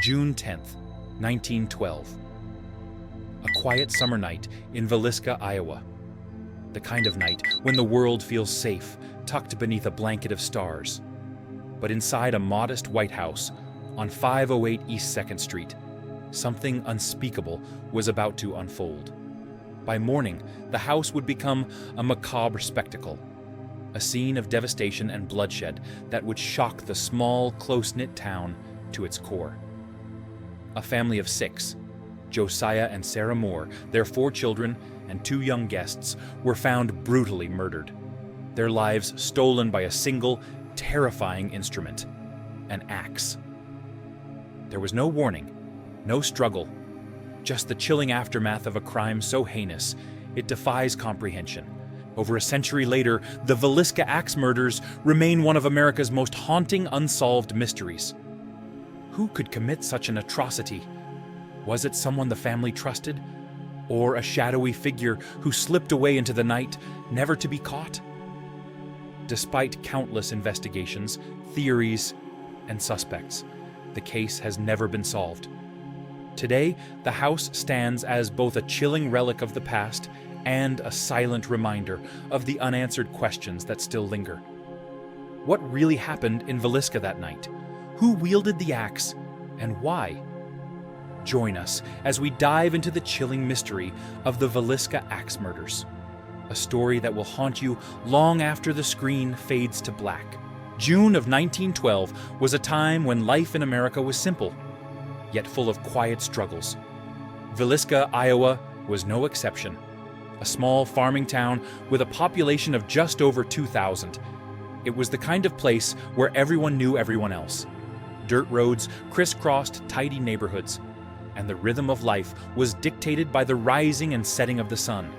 June 10th, 1912. A quiet summer night in Villisca, Iowa. The kind of night when the world feels safe, tucked beneath a blanket of stars. But inside a modest White House on 508 East 2nd Street, something unspeakable was about to unfold. By morning, the house would become a macabre spectacle, a scene of devastation and bloodshed that would shock the small, close-knit town to its core. A family of 6, Josiah and Sarah Moore, their 4 children, and 2 young guests, were found brutally murdered, their lives stolen by a single, terrifying instrument, an axe. There was no warning, no struggle, just the chilling aftermath of a crime so heinous it defies comprehension. Over a century later, the Villisca Axe Murders remain one of America's most haunting unsolved mysteries. Who could commit such an atrocity? Was it someone the family trusted? Or a shadowy figure who slipped away into the night, never to be caught? Despite countless investigations, theories, and suspects, the case has never been solved. Today, the house stands as both a chilling relic of the past and a silent reminder of the unanswered questions that still linger. What really happened in Villisca that night? Who wielded the axe, and why? Join us as we dive into the chilling mystery of the Villisca Axe Murders, a story that will haunt you long after the screen fades to black. June of 1912 was a time when life in America was simple, yet full of quiet struggles. Villisca, Iowa, was no exception. A small farming town with a population of just over 2,000. It was the kind of place where everyone knew everyone else. Dirt roads crisscrossed tidy neighborhoods, and the rhythm of life was dictated by the rising and setting of the sun.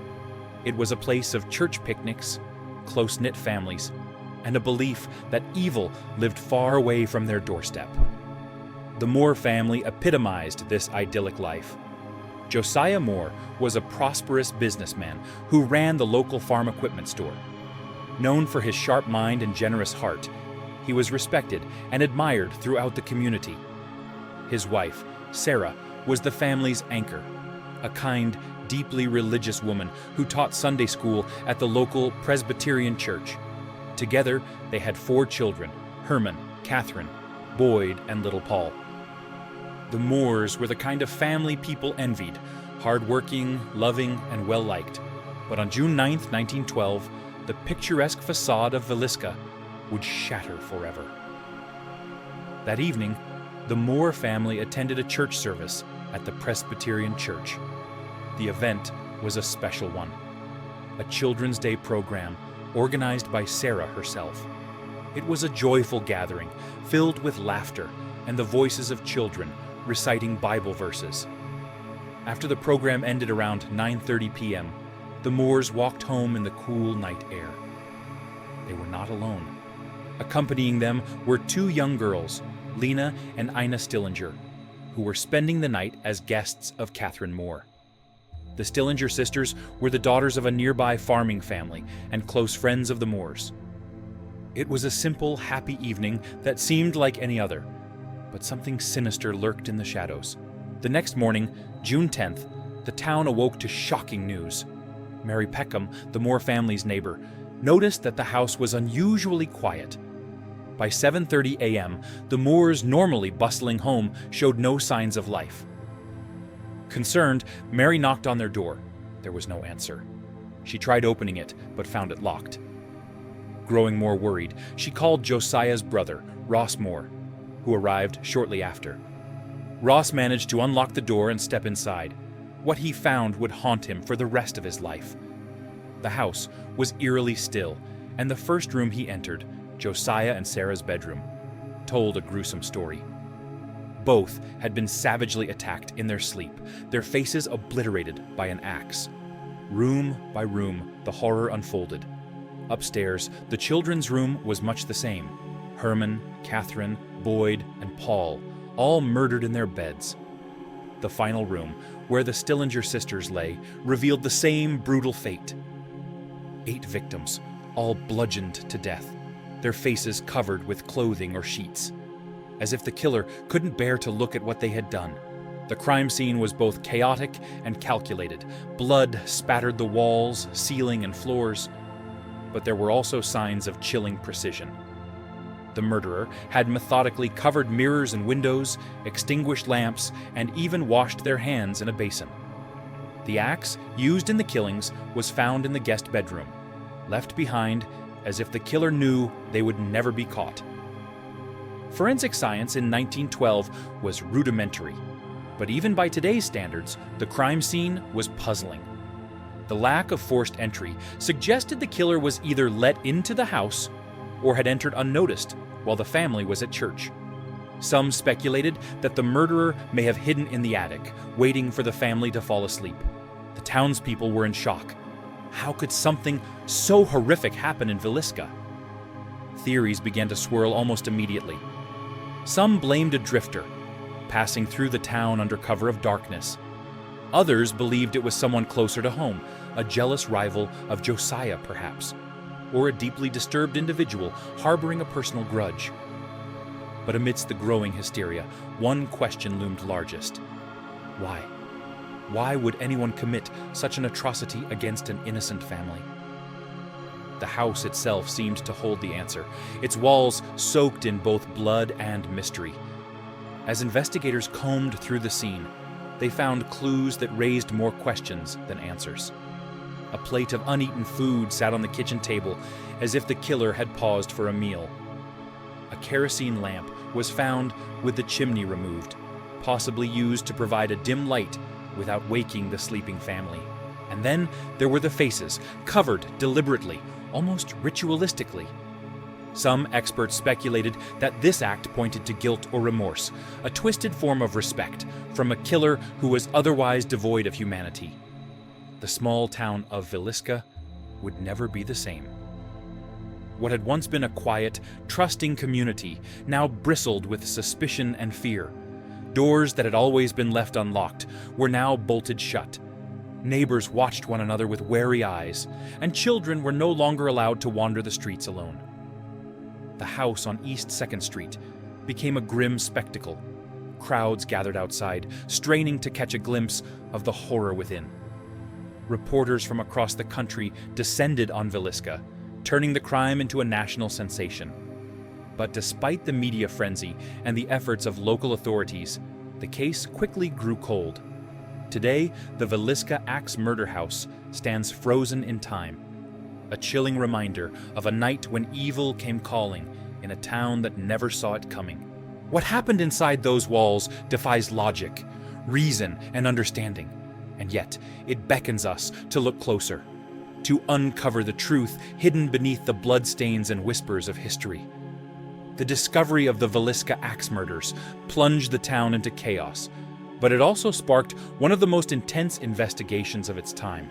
It was a place of church picnics, close-knit families, and a belief that evil lived far away from their doorstep. The Moore family epitomized this idyllic life. Josiah Moore was a prosperous businessman who ran the local farm equipment store. Known for his sharp mind and generous heart, he was respected and admired throughout the community. His wife, Sarah, was the family's anchor, a kind, deeply religious woman who taught Sunday school at the local Presbyterian church. Together, they had 4 children, Herman, Catherine, Boyd, and little Paul. The Moores were the kind of family people envied, hardworking, loving, and well-liked. But on June 9, 1912, the picturesque facade of Villisca would shatter forever. That evening, the Moore family attended a church service at the Presbyterian church. The event was a special one, a Children's Day program organized by Sarah herself. It was a joyful gathering, filled with laughter and the voices of children reciting Bible verses. After the program ended around 9:30 p.m., the Moores walked home in the cool night air. They were not alone. Accompanying them were 2 young girls, Lena and Ina Stillinger, who were spending the night as guests of Catherine Moore. The Stillinger sisters were the daughters of a nearby farming family and close friends of the Moores. It was a simple, happy evening that seemed like any other, but something sinister lurked in the shadows. The next morning, June 10th, the town awoke to shocking news. Mary Peckham, the Moore family's neighbor, noticed that the house was unusually quiet. By 7:30 a.m., the Moores' normally bustling home showed no signs of life. Concerned, Mary knocked on their door. There was no answer. She tried opening it, but found it locked. Growing more worried, she called Josiah's brother, Ross Moore, who arrived shortly after. Ross managed to unlock the door and step inside. What he found would haunt him for the rest of his life. The house was eerily still, and the first room he entered, Josiah and Sarah's bedroom, told a gruesome story. Both had been savagely attacked in their sleep, their faces obliterated by an axe. Room by room, the horror unfolded. Upstairs, the children's room was much the same. Herman, Catherine, Boyd, and Paul, all murdered in their beds. The final room, where the Stillinger sisters lay, revealed the same brutal fate. 8 victims, all bludgeoned to death, their faces covered with clothing or sheets. as if the killer couldn't bear to look at what they had done. The crime scene was both chaotic and calculated. Blood spattered the walls, ceiling, and floors, but there were also signs of chilling precision. The murderer had methodically covered mirrors and windows, extinguished lamps, and even washed their hands in a basin. The axe used in the killings was found in the guest bedroom, left behind as if the killer knew they would never be caught. Forensic science in 1912 was rudimentary, but even by today's standards, the crime scene was puzzling. The lack of forced entry suggested the killer was either let into the house or had entered unnoticed while the family was at church. Some speculated that the murderer may have hidden in the attic, waiting for the family to fall asleep. The townspeople were in shock. How could something so horrific happen in Villisca? Theories began to swirl almost immediately. Some blamed a drifter, passing through the town under cover of darkness. Others believed it was someone closer to home, a jealous rival of Josiah perhaps, or a deeply disturbed individual harboring a personal grudge. But amidst the growing hysteria, one question loomed largest. Why? Why would anyone commit such an atrocity against an innocent family? The house itself seemed to hold the answer, its walls soaked in both blood and mystery. As investigators combed through the scene, they found clues that raised more questions than answers. A plate of uneaten food sat on the kitchen table, as if the killer had paused for a meal. A kerosene lamp was found with the chimney removed, possibly used to provide a dim light without waking the sleeping family. And then there were the faces, covered deliberately, almost ritualistically. Some experts speculated that this act pointed to guilt or remorse, a twisted form of respect from a killer who was otherwise devoid of humanity. The small town of Villisca would never be the same. What had once been a quiet, trusting community now bristled with suspicion and fear. Doors that had always been left unlocked were now bolted shut. Neighbors watched one another with wary eyes, and children were no longer allowed to wander the streets alone. The house on East 2nd Street became a grim spectacle. Crowds gathered outside, straining to catch a glimpse of the horror within. Reporters from across the country descended on Villisca, turning the crime into a national sensation. But despite the media frenzy and the efforts of local authorities, the case quickly grew cold. Today, the Villisca Axe Murder House stands frozen in time, a chilling reminder of a night when evil came calling in a town that never saw it coming. What happened inside those walls defies logic, reason, and understanding, and yet it beckons us to look closer, to uncover the truth hidden beneath the bloodstains and whispers of history. The discovery of the Villisca Axe Murders plunged the town into chaos, but it also sparked one of the most intense investigations of its time.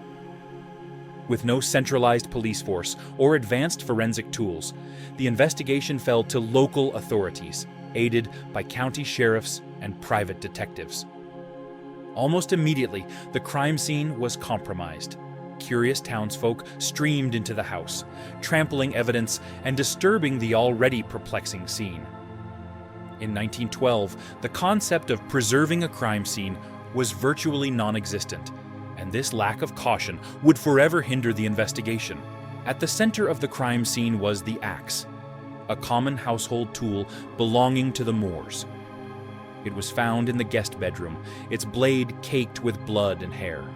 With no centralized police force or advanced forensic tools, the investigation fell to local authorities, aided by county sheriffs and private detectives. Almost immediately, the crime scene was compromised. Curious townsfolk streamed into the house, trampling evidence and disturbing the already perplexing scene. In 1912, the concept of preserving a crime scene was virtually non-existent, and this lack of caution would forever hinder the investigation. At the center of the crime scene was the axe, a common household tool belonging to the Moores. It was found in the guest bedroom, its blade caked with blood and hair.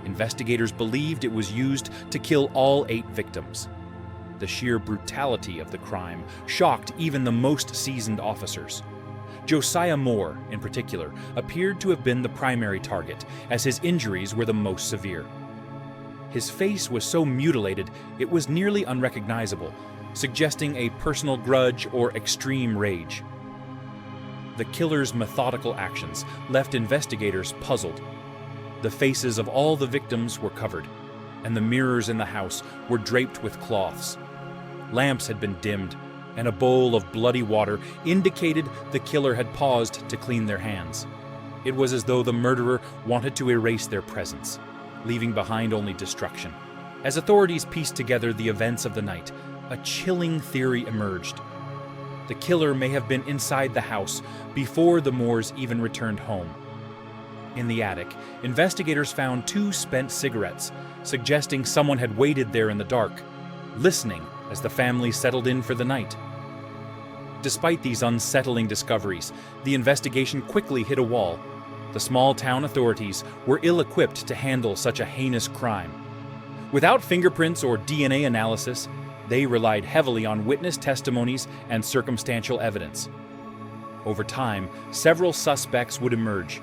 Investigators believed it was used to kill all 8 victims. The sheer brutality of the crime shocked even the most seasoned officers. Josiah Moore, in particular, appeared to have been the primary target, as his injuries were the most severe. His face was so mutilated it was nearly unrecognizable, suggesting a personal grudge or extreme rage. The killer's methodical actions left investigators puzzled. The faces of all the victims were covered, and the mirrors in the house were draped with cloths. Lamps had been dimmed, and a bowl of bloody water indicated the killer had paused to clean their hands. It was as though the murderer wanted to erase their presence, leaving behind only destruction. As authorities pieced together the events of the night, a chilling theory emerged. The killer may have been inside the house before the Moores even returned home. In the attic, investigators found 2 spent cigarettes, suggesting someone had waited there in the dark, listening as the family settled in for the night. Despite these unsettling discoveries, the investigation quickly hit a wall. The small-town authorities were ill-equipped to handle such a heinous crime. Without fingerprints or DNA analysis, they relied heavily on witness testimonies and circumstantial evidence. Over time, several suspects would emerge,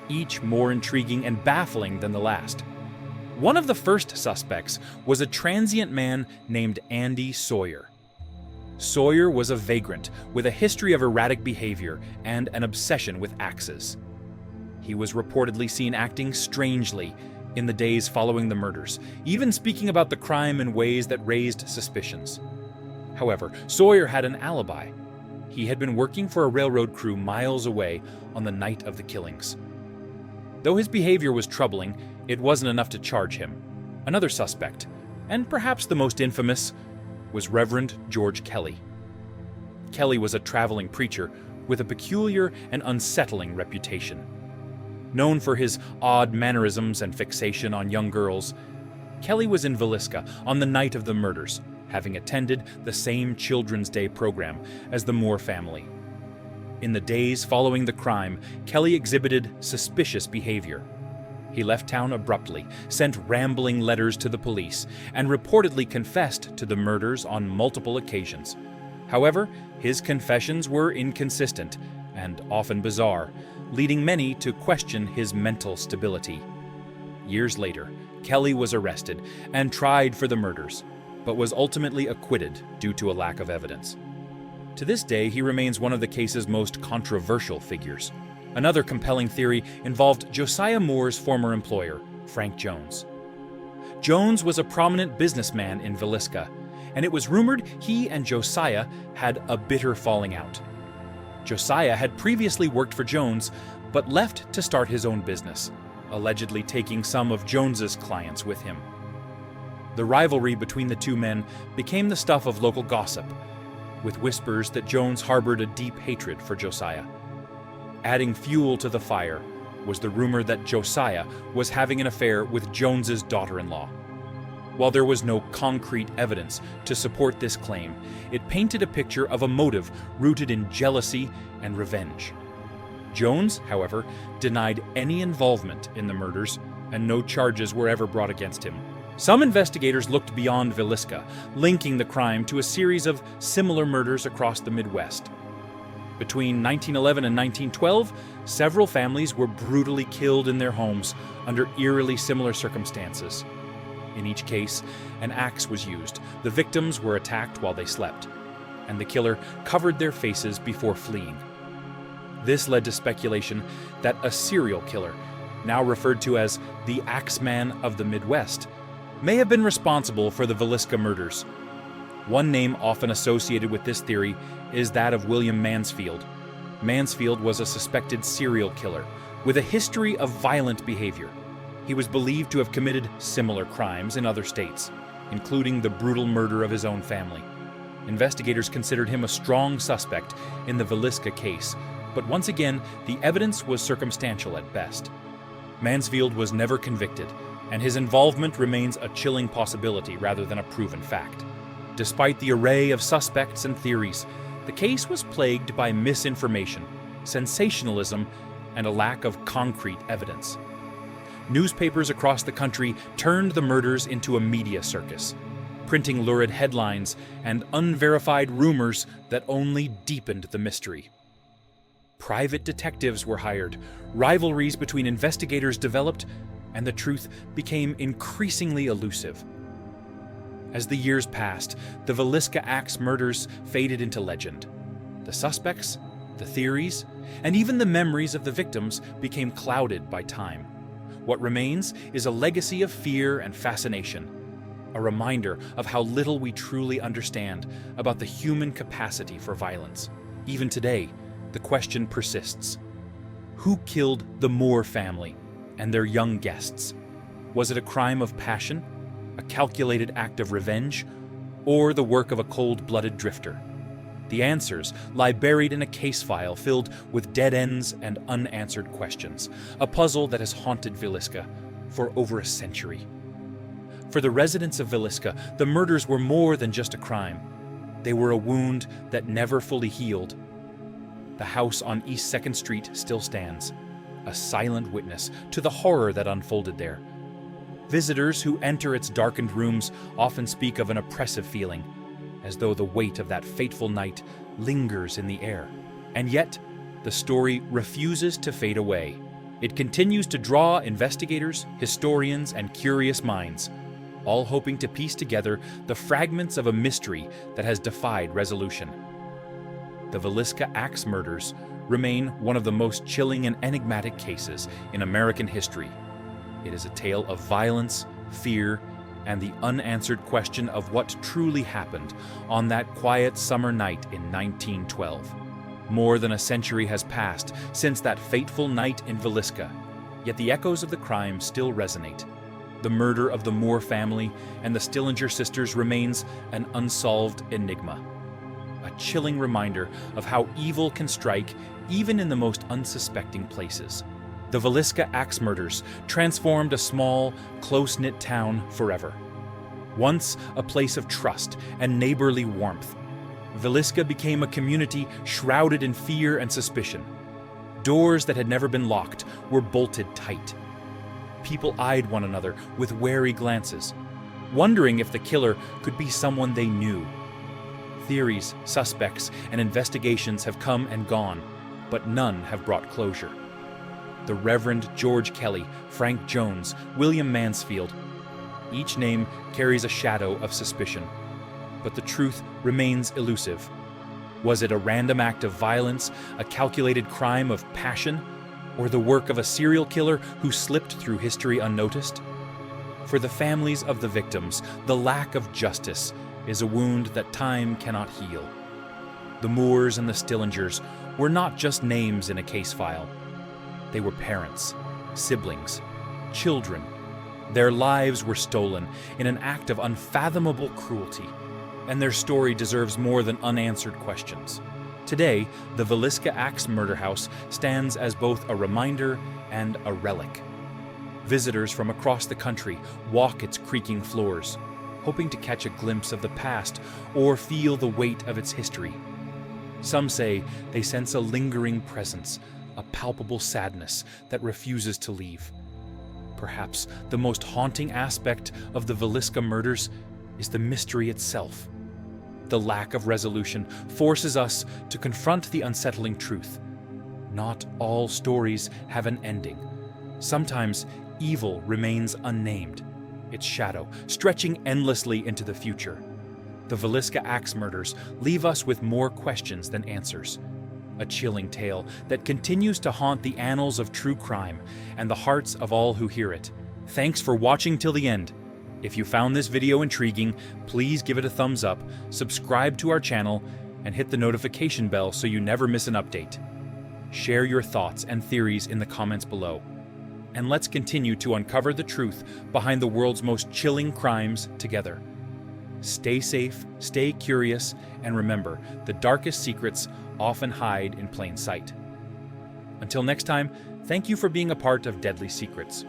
each more intriguing and baffling than the last. One of the first suspects was a transient man named Andy Sawyer. Sawyer was a vagrant with a history of erratic behavior and an obsession with axes. He was reportedly seen acting strangely in the days following the murders, even speaking about the crime in ways that raised suspicions. However, Sawyer had an alibi. He had been working for a railroad crew miles away on the night of the killings. Though his behavior was troubling, it wasn't enough to charge him. Another suspect, and perhaps the most infamous, was Reverend George Kelly. Kelly was a traveling preacher with a peculiar and unsettling reputation. Known for his odd mannerisms and fixation on young girls, Kelly was in Villisca on the night of the murders, having attended the same Children's Day program as the Moore family. In the days following the crime, Kelly exhibited suspicious behavior. He left town abruptly, sent rambling letters to the police, and reportedly confessed to the murders on multiple occasions. However, his confessions were inconsistent and often bizarre, leading many to question his mental stability. Years later, Kelly was arrested and tried for the murders, but was ultimately acquitted due to a lack of evidence. To this day, he remains one of the case's most controversial figures. Another compelling theory involved Josiah Moore's former employer, Frank Jones. Jones was a prominent businessman in Villisca, and it was rumored he and Josiah had a bitter falling out. Josiah had previously worked for Jones, but left to start his own business, allegedly taking some of Jones's clients with him. The rivalry between the two men became the stuff of local gossip, with whispers that Jones harbored a deep hatred for Josiah. Adding fuel to the fire was the rumor that Josiah was having an affair with Jones's daughter-in-law. While there was no concrete evidence to support this claim, it painted a picture of a motive rooted in jealousy and revenge. Jones, however, denied any involvement in the murders, and no charges were ever brought against him. Some investigators looked beyond Villisca, linking the crime to a series of similar murders across the Midwest. Between 1911 and 1912, several families were brutally killed in their homes under eerily similar circumstances. In each case, an axe was used, the victims were attacked while they slept, and the killer covered their faces before fleeing. This led to speculation that a serial killer, now referred to as the Axeman of the Midwest, may have been responsible for the Villisca murders. One name often associated with this theory is that of William Mansfield. Mansfield was a suspected serial killer with a history of violent behavior. He was believed to have committed similar crimes in other states, including the brutal murder of his own family. Investigators considered him a strong suspect in the Villisca case, but once again, the evidence was circumstantial at best. Mansfield was never convicted, and his involvement remains a chilling possibility rather than a proven fact. Despite the array of suspects and theories, the case was plagued by misinformation, sensationalism, and a lack of concrete evidence. Newspapers across the country turned the murders into a media circus, printing lurid headlines and unverified rumors that only deepened the mystery. Private detectives were hired, rivalries between investigators developed, and the truth became increasingly elusive. As the years passed, the Villisca Axe Murders faded into legend. The suspects, the theories, and even the memories of the victims became clouded by time. What remains is a legacy of fear and fascination, a reminder of how little we truly understand about the human capacity for violence. Even today, the question persists. Who killed the Moore family and their young guests? Was it a crime of passion, a calculated act of revenge, or the work of a cold-blooded drifter? The answers lie buried in a case file filled with dead ends and unanswered questions, a puzzle that has haunted Villisca for over a century. For the residents of Villisca, the murders were more than just a crime. They were a wound that never fully healed. The house on East 2nd Street still stands, a silent witness to the horror that unfolded there. Visitors who enter its darkened rooms often speak of an oppressive feeling, as though the weight of that fateful night lingers in the air. And yet, the story refuses to fade away. It continues to draw investigators, historians, and curious minds, all hoping to piece together the fragments of a mystery that has defied resolution. The Villisca Axe Murders remain one of the most chilling and enigmatic cases in American history. It is a tale of violence, fear, and the unanswered question of what truly happened on that quiet summer night in 1912. More than a century has passed since that fateful night in Villisca, yet the echoes of the crime still resonate. The murder of the Moore family and the Stillinger sisters remains an unsolved enigma, a chilling reminder of how evil can strike even in the most unsuspecting places. The Villisca Axe Murders transformed a small, close-knit town forever. Once a place of trust and neighborly warmth, Villisca became a community shrouded in fear and suspicion. Doors that had never been locked were bolted tight. People eyed one another with wary glances, wondering if the killer could be someone they knew. Theories, suspects, and investigations have come and gone, but none have brought closure. The Reverend George Kelly, Frank Jones, William Mansfield. Each name carries a shadow of suspicion, but the truth remains elusive. Was it a random act of violence, a calculated crime of passion, or the work of a serial killer who slipped through history unnoticed? For the families of the victims, the lack of justice is a wound that time cannot heal. The Moores and the Stillingers were not just names in a case file. They were parents, siblings, children. Their lives were stolen in an act of unfathomable cruelty, and their story deserves more than unanswered questions. Today, the Villisca Axe Murder House stands as both a reminder and a relic. Visitors from across the country walk its creaking floors, hoping to catch a glimpse of the past or feel the weight of its history. Some say they sense a lingering presence, a palpable sadness that refuses to leave. Perhaps the most haunting aspect of the Villisca murders is the mystery itself. The lack of resolution forces us to confront the unsettling truth. Not all stories have an ending. Sometimes evil remains unnamed, its shadow stretching endlessly into the future. The Villisca Axe Murders leave us with more questions than answers. A chilling tale that continues to haunt the annals of true crime and the hearts of all who hear it. Thanks for watching till the end. If you found this video intriguing, please give it a thumbs up, subscribe to our channel, and hit the notification bell so you never miss an update. Share your thoughts and theories in the comments below. And let's continue to uncover the truth behind the world's most chilling crimes together. Stay safe, stay curious, and remember, the darkest secrets often hide in plain sight. Until next time, thank you for being a part of Deadly Secrets.